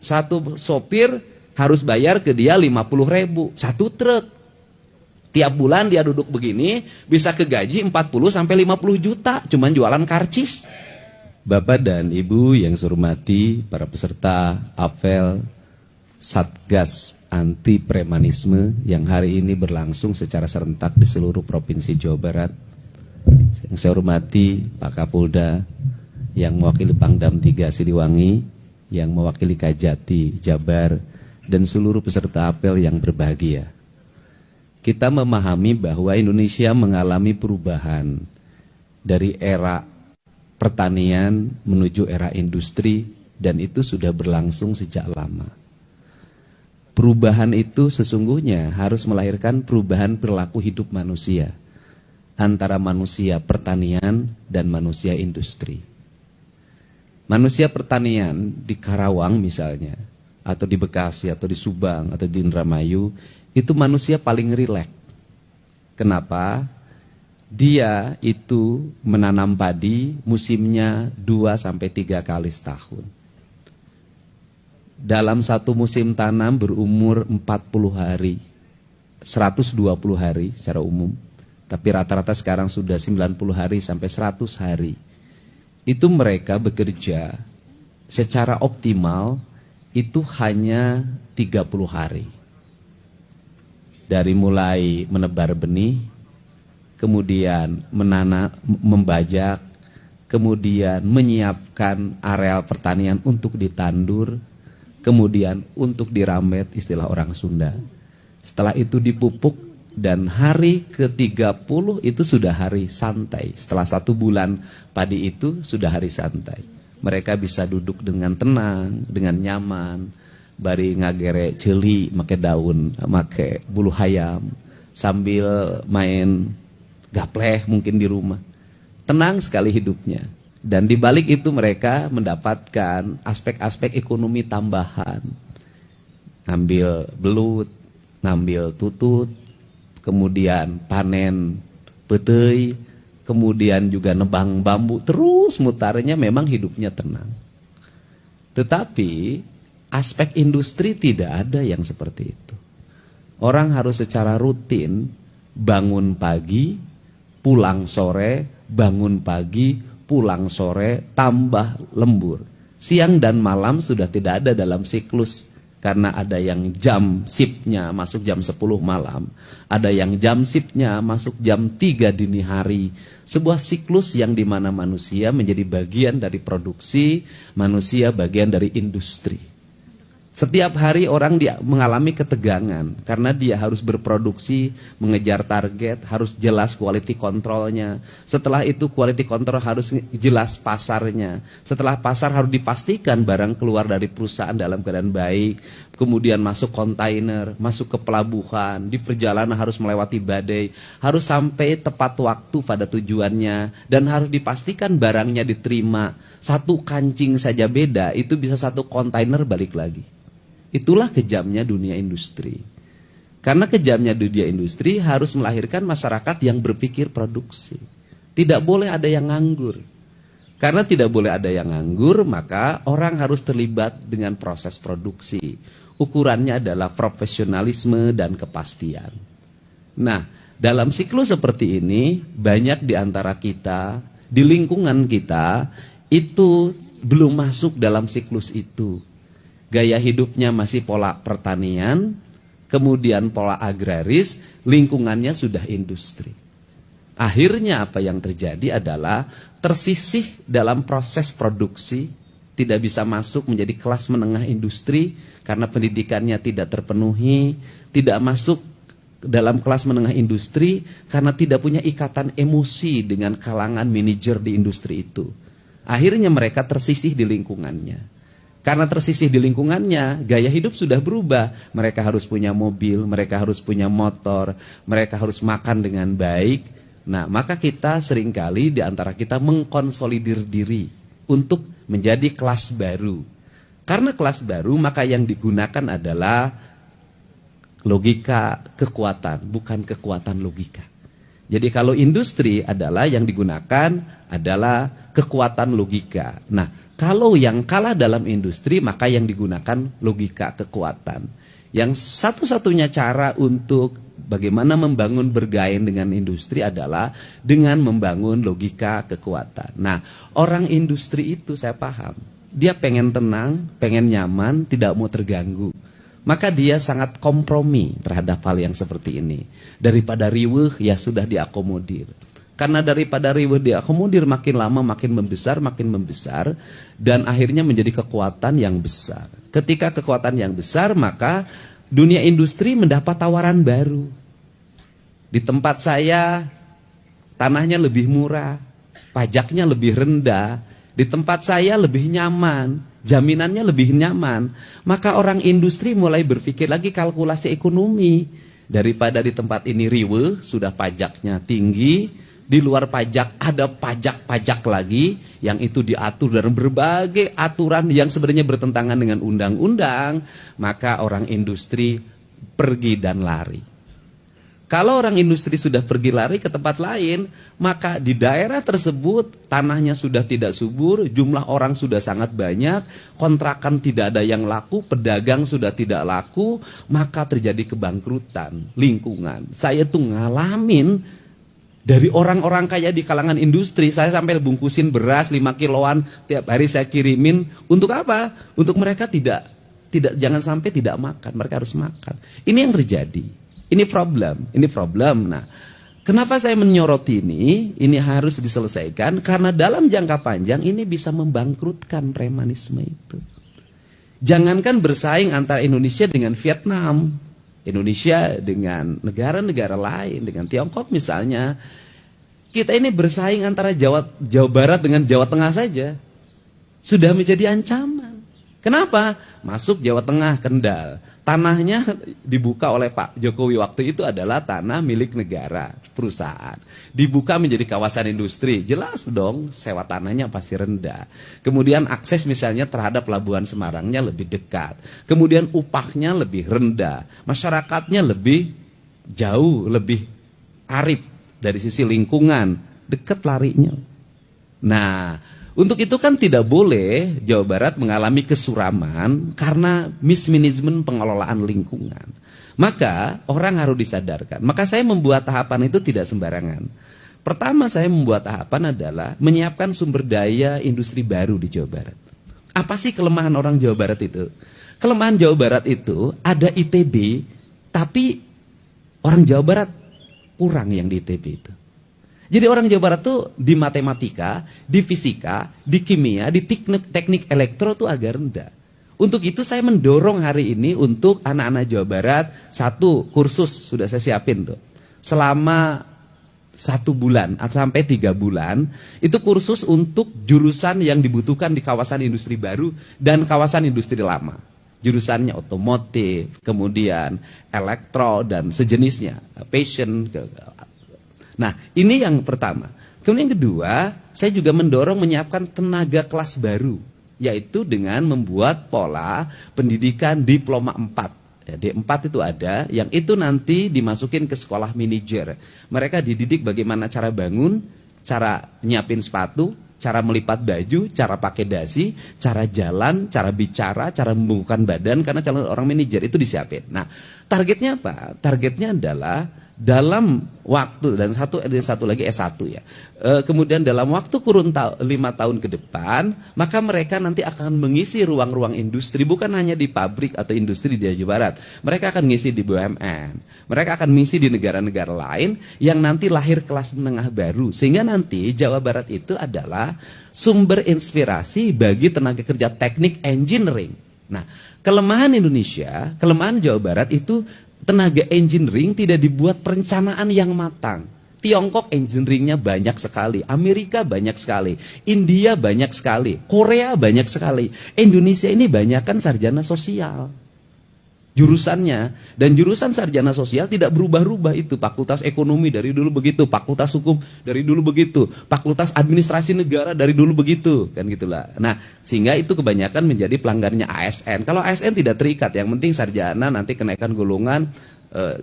Satu sopir harus bayar ke dia 50.000 satu truk. Tiap bulan dia duduk begini bisa kegaji 40 sampai 50 juta cuman jualan karcis. Bapak dan Ibu yang saya hormati, para peserta apel Satgas Anti Premanisme yang hari ini berlangsung secara serentak di seluruh Provinsi Jawa Barat. Yang saya hormati Pak Kapolda yang mewakili Pangdam 3 Siliwangi, yang mewakili Kajati Jabar, dan seluruh peserta apel yang berbahagia. Kita memahami bahwa Indonesia mengalami perubahan dari era pertanian menuju era industri, dan itu sudah berlangsung sejak lama. Perubahan itu sesungguhnya harus melahirkan perubahan perilaku hidup manusia antara manusia pertanian dan manusia industri. Manusia pertanian di Karawang misalnya, atau di Bekasi, atau di Subang, atau di Indramayu, itu manusia paling rileks. Kenapa? Dia itu menanam padi musimnya 2-3 kali setahun. Dalam satu musim tanam berumur 40 hari, 120 hari secara umum, tapi rata-rata sekarang sudah 90 hari sampai 100 hari. Itu mereka bekerja secara optimal itu hanya 30 hari. Dari mulai menebar benih, kemudian menanam, membajak, kemudian menyiapkan areal pertanian untuk ditandur, kemudian untuk diramet, istilah orang Sunda. Setelah itu dipupuk, dan hari ke-30 itu sudah hari santai. Setelah 1 bulan padi itu sudah hari santai. Mereka bisa duduk dengan tenang, dengan nyaman, bari ngagere celi, make daun, make bulu hayam, sambil main gapleh mungkin di rumah. Tenang sekali hidupnya. Dan di balik itu mereka mendapatkan aspek-aspek ekonomi tambahan. Ngambil belut, ngambil tutut, kemudian panen petei, kemudian juga nebang bambu, terus mutarnya, memang hidupnya tenang. Tetapi aspek industri tidak ada yang seperti itu. Orang harus secara rutin bangun pagi, pulang sore, bangun pagi, pulang sore, tambah lembur. Siang dan malam sudah tidak ada dalam siklus. Karena ada yang jam shiftnya masuk jam 10 malam. Ada yang jam shiftnya masuk jam 3 dini hari. Sebuah siklus yang dimana manusia menjadi bagian dari produksi, manusia bagian dari industri. Setiap hari orang mengalami ketegangan karena dia harus berproduksi, mengejar target, harus jelas quality controlnya. Setelah itu quality control harus jelas pasarnya. Setelah pasar harus dipastikan barang keluar dari perusahaan dalam keadaan baik. Kemudian masuk kontainer, masuk ke pelabuhan, di perjalanan harus melewati badai, harus sampai tepat waktu pada tujuannya, dan harus dipastikan barangnya diterima. Satu kancing saja beda, itu bisa satu kontainer balik lagi. Itulah kejamnya dunia industri. Karena kejamnya dunia industri harus melahirkan masyarakat yang berpikir produksi. Tidak boleh ada yang nganggur. Karena tidak boleh ada yang nganggur, maka orang harus terlibat dengan proses produksi. Ukurannya adalah profesionalisme dan kepastian. Nah, dalam siklus seperti ini, banyak di antara kita, di lingkungan kita, itu belum masuk dalam siklus itu. Gaya hidupnya masih pola pertanian, kemudian pola agraris, lingkungannya sudah industri. Akhirnya apa yang terjadi adalah tersisih dalam proses produksi, tidak bisa masuk menjadi kelas menengah industri karena pendidikannya tidak terpenuhi, tidak masuk dalam kelas menengah industri karena tidak punya ikatan emosi dengan kalangan manajer di industri itu. Akhirnya mereka tersisih di lingkungannya. Karena tersisih di lingkungannya, gaya hidup sudah berubah. Mereka harus punya mobil, mereka harus punya motor, mereka harus makan dengan baik. Nah, maka kita seringkali di antara kita mengkonsolidir diri untuk menjadi kelas baru. Karena kelas baru, maka yang digunakan adalah logika kekuatan, bukan kekuatan logika. Jadi kalau industri adalah yang digunakan adalah kekuatan logika. Nah, Kalau yang kalah dalam industri, maka yang digunakan logika kekuatan. Yang satu-satunya cara untuk bagaimana membangun bergain dengan industri adalah dengan membangun logika kekuatan. Nah, orang industri itu saya paham. Dia pengen tenang, pengen nyaman, tidak mau terganggu. Maka dia sangat kompromi terhadap hal yang seperti ini. Daripada riweuh, ya sudah diakomodir. Karena daripada riweuh diakomodir, makin lama makin membesar, dan akhirnya menjadi kekuatan yang besar. Ketika kekuatan yang besar, maka dunia industri mendapat tawaran baru. Di tempat saya, tanahnya lebih murah, pajaknya lebih rendah, di tempat saya lebih nyaman, jaminannya lebih nyaman. Maka orang industri mulai berpikir lagi kalkulasi ekonomi. Daripada di tempat ini riweuh, sudah pajaknya tinggi, di luar pajak ada pajak-pajak lagi yang itu diatur dalam berbagai aturan yang sebenarnya bertentangan dengan undang-undang, maka orang industri pergi dan lari. Kalau orang industri sudah pergi lari ke tempat lain, maka di daerah tersebut tanahnya sudah tidak subur, jumlah orang sudah sangat banyak, kontrakan tidak ada yang laku, pedagang sudah tidak laku, maka terjadi kebangkrutan lingkungan. Saya tuh ngalamin dari orang-orang kaya di kalangan industri, saya sampai bungkusin beras 5 kiloan tiap hari saya kirimin. Untuk apa? Untuk mereka tidak jangan sampai tidak makan, mereka harus makan. Ini yang terjadi. Ini problem. Nah, kenapa saya menyoroti ini? Ini harus diselesaikan karena dalam jangka panjang ini bisa membangkrutkan premanisme itu. Jangankan bersaing antara Indonesia dengan Vietnam, Indonesia dengan negara-negara lain, dengan Tiongkok misalnya, kita ini bersaing antara Jawa Barat dengan Jawa Tengah saja sudah menjadi ancaman. Kenapa? Masuk Jawa Tengah, Kendal, tanahnya dibuka oleh Pak Jokowi waktu itu adalah tanah milik negara, perusahaan. Dibuka menjadi kawasan industri, jelas dong sewa tanahnya pasti rendah. Kemudian akses misalnya terhadap Pelabuhan Semarangnya lebih dekat. Kemudian upahnya lebih rendah, masyarakatnya lebih jauh, lebih arif dari sisi lingkungan, dekat larinya. Nah, untuk itu kan tidak boleh Jawa Barat mengalami kesuraman karena mismanagement pengelolaan lingkungan. Maka orang harus disadarkan. Maka saya membuat tahapan itu tidak sembarangan. Pertama saya membuat tahapan adalah menyiapkan sumber daya industri baru di Jawa Barat. Apa sih kelemahan orang Jawa Barat itu? Kelemahan Jawa Barat itu ada ITB, tapi orang Jawa Barat kurang yang di ITB itu. Jadi orang Jawa Barat tuh di matematika, di fisika, di kimia, di teknik elektro tuh agak rendah. Untuk itu saya mendorong hari ini untuk anak-anak Jawa Barat, satu kursus sudah saya siapin tuh. Selama 1 bulan sampai 3 bulan, itu kursus untuk jurusan yang dibutuhkan di kawasan industri baru dan kawasan industri lama. Jurusannya otomotif, kemudian elektro dan sejenisnya, fashion. Nah, ini yang pertama. Kemudian yang kedua, saya juga mendorong menyiapkan tenaga kelas baru, yaitu dengan membuat pola pendidikan diploma 4. Ya, D4 itu ada, yang itu nanti dimasukin ke sekolah manajer. Mereka dididik bagaimana cara bangun, cara nyiapin sepatu, cara melipat baju, cara pakai dasi, cara jalan, cara bicara, cara membungkukkan badan, karena calon orang manajer itu disiapin. Nah, targetnya apa? Targetnya adalah dalam waktu, dan satu lagi S1 ya. Kemudian dalam waktu kurun 5 tahun ke depan, maka mereka nanti akan mengisi ruang-ruang industri, bukan hanya di pabrik atau industri di Jawa Barat. Mereka akan ngisi di BUMN. Mereka akan mengisi di negara-negara lain yang nanti lahir kelas menengah baru. Sehingga nanti Jawa Barat itu adalah sumber inspirasi bagi tenaga kerja teknik engineering. Nah, kelemahan Indonesia, kelemahan Jawa Barat itu tenaga engineering tidak dibuat perencanaan yang matang. Tiongkok engineeringnya banyak sekali, Amerika banyak sekali, India banyak sekali, Korea banyak sekali. Indonesia ini banyakkan sarjana sosial jurusannya, dan jurusan sarjana sosial tidak berubah-ubah itu. Fakultas ekonomi dari dulu begitu, fakultas hukum dari dulu begitu, fakultas administrasi negara dari dulu begitu, kan gitulah. Nah, sehingga itu kebanyakan menjadi pelanggarnya ASN. Kalau ASN tidak terikat, yang penting sarjana nanti kenaikan golongan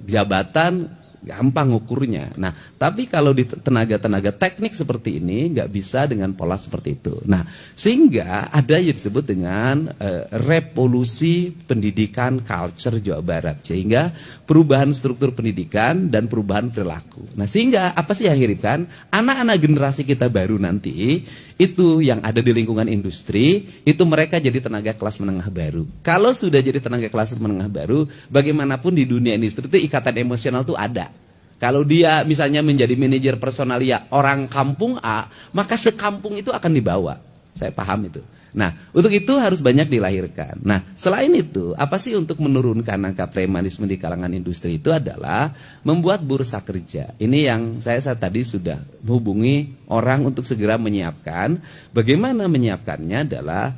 jabatan gampang ukurnya. Nah, tapi kalau di tenaga-tenaga teknik seperti ini nggak bisa dengan pola seperti itu. Nah, sehingga ada yang disebut dengan revolusi pendidikan culture Jawa Barat, sehingga perubahan struktur pendidikan dan perubahan perilaku. Nah, sehingga apa sih yang hiripkan? Anak-anak generasi kita baru nanti itu yang ada di lingkungan industri, itu mereka jadi tenaga kelas menengah baru. Kalau sudah jadi tenaga kelas menengah baru, bagaimanapun di dunia industri itu ikatan emosional itu ada. Kalau dia misalnya menjadi manajer personalia orang kampung A, maka sekampung itu akan dibawa. Saya paham itu. Nah, untuk itu harus banyak dilahirkan. Nah, selain itu, apa sih untuk menurunkan angka premanisme di kalangan industri itu adalah membuat bursa kerja. Ini yang saya tadi sudah menghubungi orang untuk segera menyiapkan. Bagaimana menyiapkannya adalah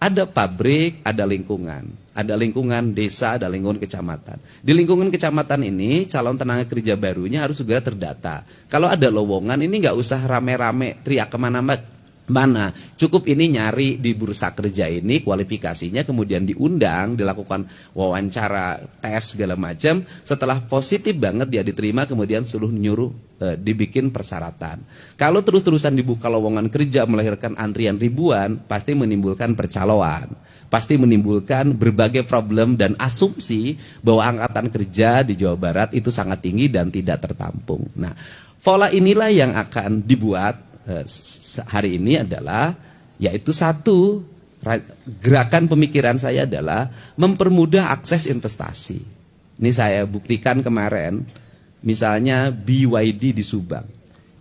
ada pabrik, ada lingkungan desa, ada lingkungan kecamatan. Di lingkungan kecamatan ini calon tenaga kerja barunya harus segera terdata. Kalau ada lowongan ini nggak usah rame-rame teriak kemana-mana. Cukup ini nyari di bursa kerja ini kualifikasinya, kemudian diundang, dilakukan wawancara, tes segala macam. Setelah positif banget dia diterima, kemudian suruh nyuruh dibikin persyaratan. Kalau terus-terusan dibuka lowongan kerja melahirkan antrian ribuan, pasti menimbulkan percaloan, pasti menimbulkan berbagai problem dan asumsi bahwa angkatan kerja di Jawa Barat itu sangat tinggi dan tidak tertampung. Nah, pola inilah yang akan dibuat hari ini adalah, yaitu satu, gerakan pemikiran saya adalah mempermudah akses investasi. Ini saya buktikan kemarin, misalnya BYD di Subang.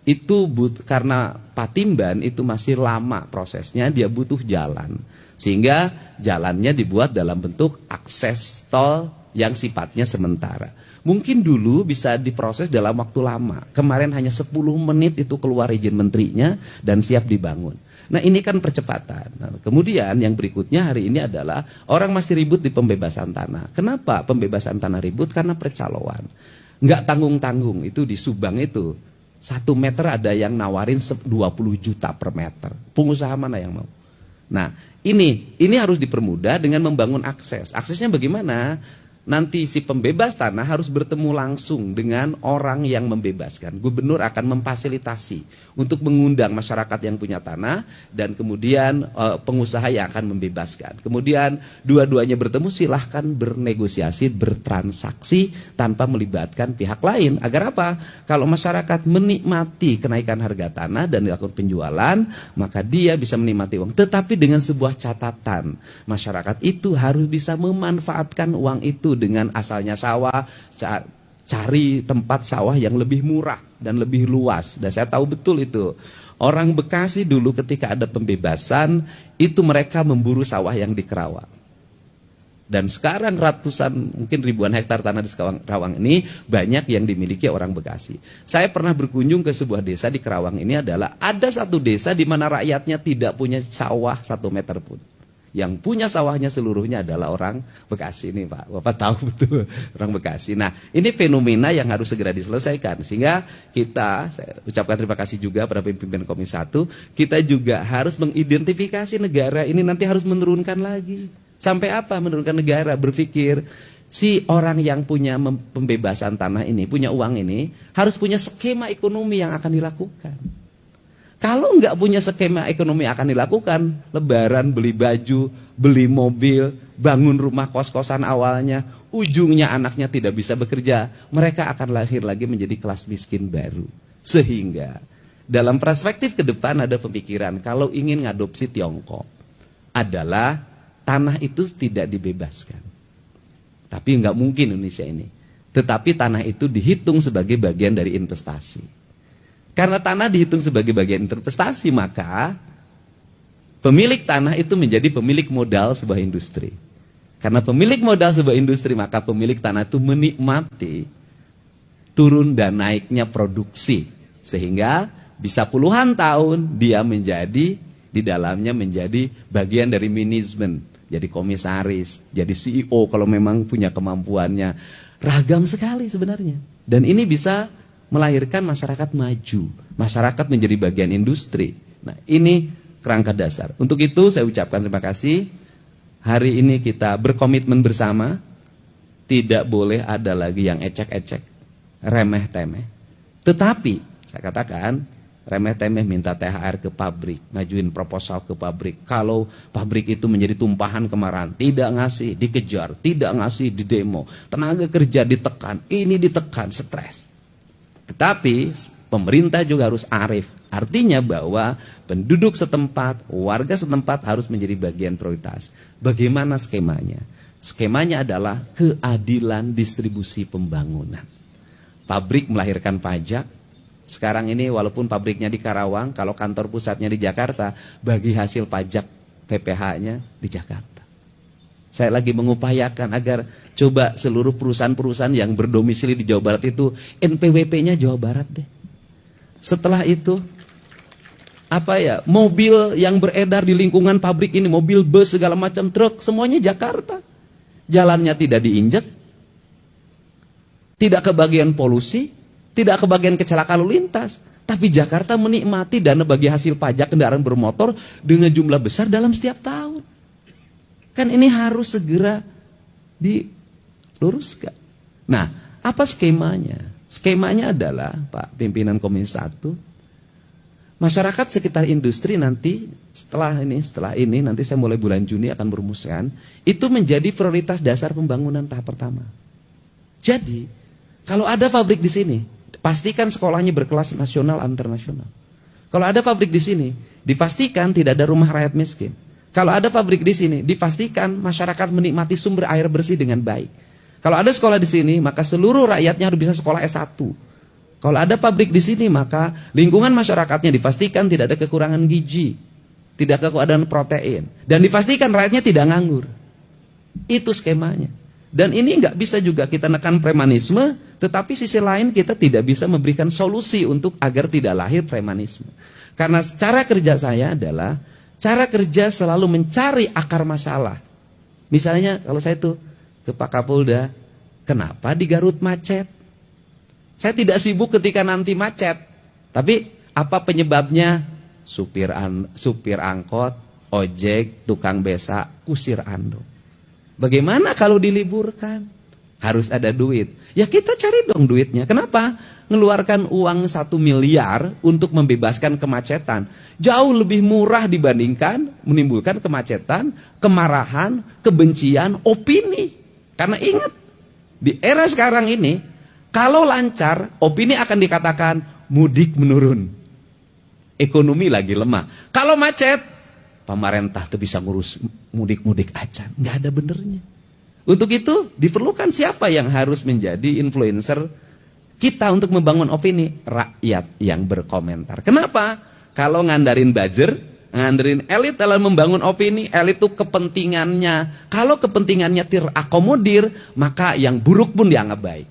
Itu karena Patimban itu masih lama prosesnya, dia butuh jalan. Sehingga jalannya dibuat dalam bentuk akses tol yang sifatnya sementara. Mungkin dulu bisa diproses dalam waktu lama. Kemarin hanya 10 menit itu keluar izin menterinya dan siap dibangun. Nah, ini kan percepatan. Nah, kemudian yang berikutnya hari ini adalah orang masih ribut di pembebasan tanah. Kenapa pembebasan tanah ribut? Karena percaloan. Nggak tanggung-tanggung itu di Subang itu. 1 meter ada yang nawarin 20 juta per meter. Pengusaha mana yang mau? Nah, ini harus dipermudah dengan membangun akses. Aksesnya bagaimana? Nanti si pembebas tanah harus bertemu langsung dengan orang yang membebaskan. Gubernur akan memfasilitasi untuk mengundang masyarakat yang punya tanah dan kemudian pengusaha yang akan membebaskan. Kemudian dua-duanya bertemu, silahkan bernegosiasi, bertransaksi tanpa melibatkan pihak lain. Agar apa? Kalau masyarakat menikmati kenaikan harga tanah dan dilakukan penjualan, maka dia bisa menikmati uang. Tetapi dengan sebuah catatan, masyarakat itu harus bisa memanfaatkan uang itu dengan asalnya sawah, cari tempat sawah yang lebih murah dan lebih luas. Dan saya tahu betul itu. Orang Bekasi dulu ketika ada pembebasan, itu mereka memburu sawah yang di Kerawang. Dan sekarang ratusan, mungkin ribuan hektar tanah di Kerawang ini banyak yang dimiliki orang Bekasi. Saya pernah berkunjung ke sebuah desa di Kerawang ini adalah ada satu desa di mana rakyatnya tidak punya sawah 1 meter pun. Yang punya sawahnya seluruhnya adalah orang Bekasi ini, Pak. Bapak tahu betul orang Bekasi. Nah, ini fenomena yang harus segera diselesaikan. Sehingga kita, saya ucapkan terima kasih juga pada pimpinan Komisi 1, kita juga harus mengidentifikasi negara ini nanti harus menurunkan lagi. Sampai apa menurunkan negara? Berpikir, si orang yang punya pembebasan tanah ini, punya uang ini, harus punya skema ekonomi yang akan dilakukan. Kalau nggak punya skema ekonomi yang akan dilakukan, lebaran, beli baju, beli mobil, bangun rumah kos-kosan awalnya, ujungnya anaknya tidak bisa bekerja, mereka akan lahir lagi menjadi kelas miskin baru. Sehingga dalam perspektif ke depan ada pemikiran, kalau ingin ngadopsi Tiongkok, adalah tanah itu tidak dibebaskan. Tapi nggak mungkin Indonesia ini. Tetapi tanah itu dihitung sebagai bagian dari investasi. Karena tanah dihitung sebagai bagian investasi, maka pemilik tanah itu menjadi pemilik modal sebuah industri. Karena pemilik modal sebuah industri, maka pemilik tanah itu menikmati turun dan naiknya produksi. Sehingga bisa puluhan tahun dia menjadi, di dalamnya menjadi bagian dari manajemen. Jadi komisaris, jadi CEO kalau memang punya kemampuannya. Ragam sekali sebenarnya. Dan ini bisa melahirkan masyarakat maju, masyarakat menjadi bagian industri. Nah, ini kerangka dasar. Untuk itu saya ucapkan terima kasih. Hari ini kita berkomitmen bersama, tidak boleh ada lagi yang ecek-ecek. remeh-temeh. Tetapi saya katakan remeh-temeh minta THR ke pabrik, ngajuin proposal ke pabrik. Kalau pabrik itu menjadi tumpahan kemarahan, tidak ngasih, dikejar, tidak ngasih, didemo. Tenaga kerja ditekan, ini ditekan, stres. Tetapi pemerintah juga harus arif. Artinya bahwa penduduk setempat, warga setempat harus menjadi bagian prioritas. Bagaimana skemanya? Skemanya adalah keadilan distribusi pembangunan. Pabrik melahirkan pajak. Sekarang ini walaupun pabriknya di Karawang, kalau kantor pusatnya di Jakarta, bagi hasil pajak PPh-nya di Jakarta. Saya lagi mengupayakan agar coba seluruh perusahaan-perusahaan yang berdomisili di Jawa Barat itu NPWP-nya Jawa Barat deh. Setelah itu, mobil yang beredar di lingkungan pabrik ini, mobil bus segala macam truk, semuanya Jakarta. Jalannya tidak diinjak, tidak kebagian polusi, tidak kebagian kecelakaan lalu lintas, tapi Jakarta menikmati dana bagi hasil pajak kendaraan bermotor dengan jumlah besar dalam setiap tahun. Kan ini harus segera diluruskan. Nah, apa skemanya? Skemanya adalah, Pak Pimpinan Komisi 1, masyarakat sekitar industri nanti setelah ini nanti saya mulai bulan Juni akan merumuskan, itu menjadi prioritas dasar pembangunan tahap pertama. Jadi, kalau ada pabrik di sini, pastikan sekolahnya berkelas nasional internasional. Kalau ada pabrik di sini, dipastikan tidak ada rumah rakyat miskin. Kalau ada pabrik di sini, dipastikan masyarakat menikmati sumber air bersih dengan baik. Kalau ada sekolah di sini, maka seluruh rakyatnya harus bisa sekolah S1. Kalau ada pabrik di sini, maka lingkungan masyarakatnya dipastikan tidak ada kekurangan gizi, tidak kekurangan protein, dan dipastikan rakyatnya tidak nganggur. Itu skemanya. Dan ini nggak bisa juga kita nekan premanisme, tetapi sisi lain kita tidak bisa memberikan solusi untuk agar tidak lahir premanisme. Karena cara kerja saya adalah cara kerja selalu mencari akar masalah. Misalnya kalau saya tuh ke Pak Kapolda, kenapa di Garut macet? Saya tidak sibuk ketika nanti macet, tapi apa penyebabnya? Supir angkot, ojek, tukang beca, kusir andong. Bagaimana kalau diliburkan? Harus ada duit. Ya kita cari dong duitnya. Kenapa? Ngeluarkan uang 1 miliar untuk membebaskan kemacetan. Jauh lebih murah dibandingkan menimbulkan kemacetan, kemarahan, kebencian, opini. Karena ingat, di era sekarang ini, kalau lancar, opini akan dikatakan mudik menurun. Ekonomi lagi lemah. Kalau macet, pemerintah tuh bisa ngurus mudik-mudik aja, nggak ada benernya. Untuk itu diperlukan siapa yang harus menjadi influencer kita untuk membangun opini? Rakyat yang berkomentar. Kenapa? Kalau ngandarin buzzer, ngandarin elit dalam membangun opini, elit itu kepentingannya. Kalau kepentingannya terakomodir, maka yang buruk pun dianggap baik.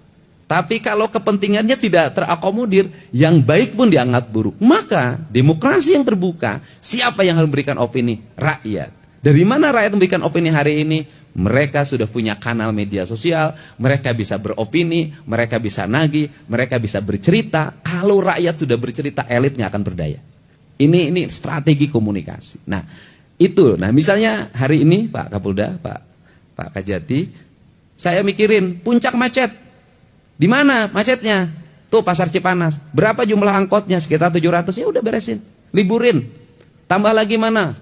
Tapi kalau kepentingannya tidak terakomodir, yang baik pun dianggap buruk. Maka demokrasi yang terbuka, siapa yang harus memberikan opini? Rakyat. Dari mana rakyat memberikan opini hari ini? Mereka sudah punya kanal media sosial, mereka bisa beropini, mereka bisa nagih, mereka bisa bercerita. Kalau rakyat sudah bercerita, elit nggak akan berdaya. Ini strategi komunikasi. Nah, itu. Nah, misalnya hari ini Pak Kapolda, Pak Kajati, saya mikirin puncak macet. Di mana macetnya? Tuh Pasar Cipanas. Berapa jumlah angkotnya? Sekitar 700. Ya udah beresin. Liburin. Tambah lagi mana?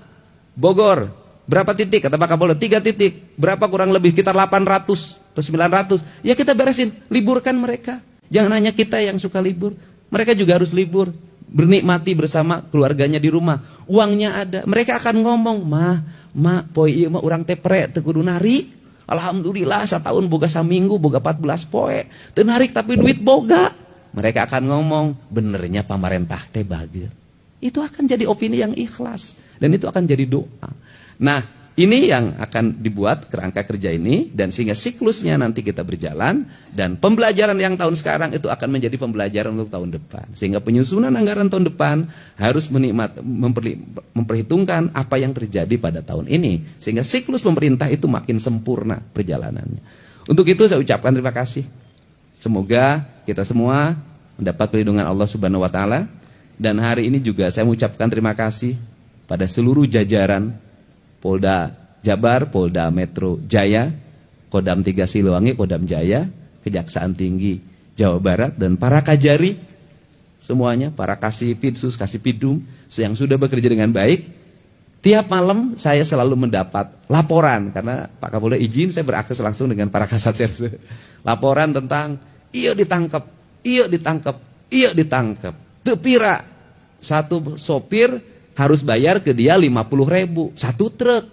Bogor. Berapa titik? Kata Pak Kapolda 3 titik. Berapa kurang lebih? Sekitar 800 atau 900. Ya kita beresin. Liburkan mereka. Jangan hanya kita yang suka libur. Mereka juga harus libur. Bernikmati bersama keluarganya di rumah. Uangnya ada. Mereka akan ngomong, poi ieu mah urang teh pre teu kudu narik. Alhamdulillah setahun boga saminggu, boga 14 poe. Teu narik tapi duit boga. Mereka akan ngomong, benernya pemerintah teh bageur. Itu akan jadi opini yang ikhlas. Dan itu akan jadi doa. Nah, ini yang akan dibuat kerangka kerja ini. Dan sehingga siklusnya nanti kita berjalan. Dan pembelajaran yang tahun sekarang itu akan menjadi pembelajaran untuk tahun depan. Sehingga penyusunan anggaran tahun depan harus memperhitungkan apa yang terjadi pada tahun ini. Sehingga siklus pemerintah itu makin sempurna perjalanannya. Untuk itu saya ucapkan terima kasih. Semoga kita semua mendapat perlindungan Allah Subhanahu wa Ta'ala. Dan hari ini juga saya mengucapkan terima kasih pada seluruh jajaran Polda Jabar, Polda Metro Jaya, Kodam 3 Siliwangi, Kodam Jaya, Kejaksaan Tinggi Jawa Barat dan para kajari semuanya, para kasipidsus, kasipidum yang sudah bekerja dengan baik. Tiap malam saya selalu mendapat laporan, karena Pak Kapolda izin saya berakses langsung dengan para kasat serse. Laporan tentang iyo ditangkap, iyo ditangkap, iyo ditangkap. Tepira satu sopir harus bayar ke dia 50.000 satu truk.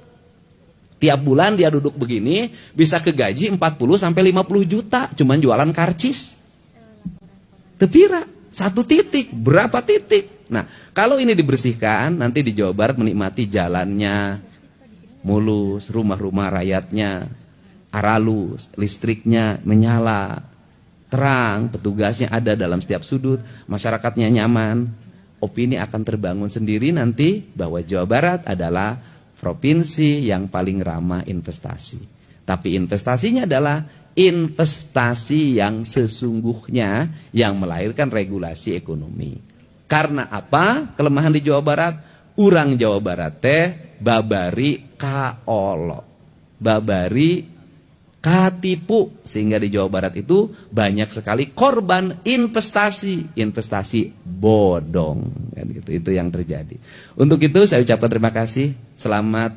Tiap bulan dia duduk begini bisa kegaji 40 sampai 50 juta cuman jualan karcis. Tepira satu titik, berapa titik? Nah, kalau ini dibersihkan, nanti di Jawa Barat menikmati jalannya mulus, rumah-rumah rakyatnya aralus, listriknya menyala, terang, petugasnya ada dalam setiap sudut, masyarakatnya nyaman. Opini akan terbangun sendiri nanti bahwa Jawa Barat adalah provinsi yang paling ramah investasi. Tapi investasinya adalah investasi yang sesungguhnya yang melahirkan regulasi ekonomi. Karena apa? Kelemahan di Jawa Barat, urang Jawa Barat teh babari kaolo, babari katipu, sehingga di Jawa Barat itu banyak sekali korban investasi bodong, kan gitu. Itu yang terjadi. Untuk itu saya ucapkan terima kasih. Selamat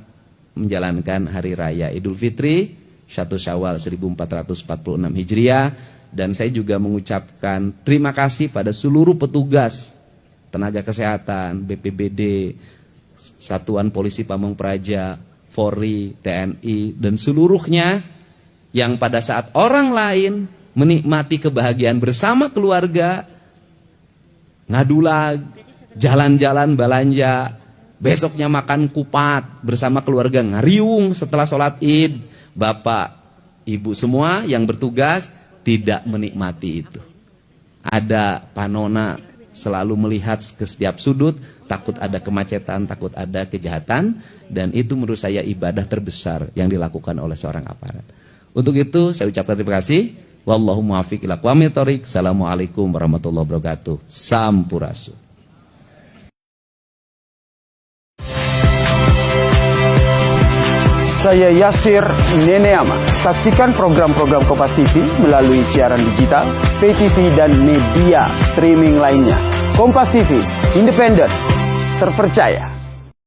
menjalankan Hari Raya Idul Fitri 1 Syawal 1446 Hijriah, dan saya juga mengucapkan terima kasih pada seluruh petugas tenaga kesehatan, BPBD, Satuan Polisi Pamong Praja, Polri, TNI, dan seluruhnya yang pada saat orang lain menikmati kebahagiaan bersama keluarga, ngadulag, jalan-jalan belanja, besoknya makan kupat bersama keluarga ngariung setelah sholat id, Bapak, Ibu semua yang bertugas tidak menikmati itu. Ada panona selalu melihat ke setiap sudut, takut ada kemacetan, takut ada kejahatan, dan itu menurut saya ibadah terbesar yang dilakukan oleh seorang aparat. Untuk itu saya ucapkan terima kasih. Wallahu muwaffiq ila aqwamit thoriq. Assalamualaikum warahmatullahi wabarakatuh. Sampurasun. Saya Yasir Neneama. Saksikan program-program Kompas TV melalui siaran digital, pay TV, dan media streaming lainnya. Kompas TV, independen, terpercaya.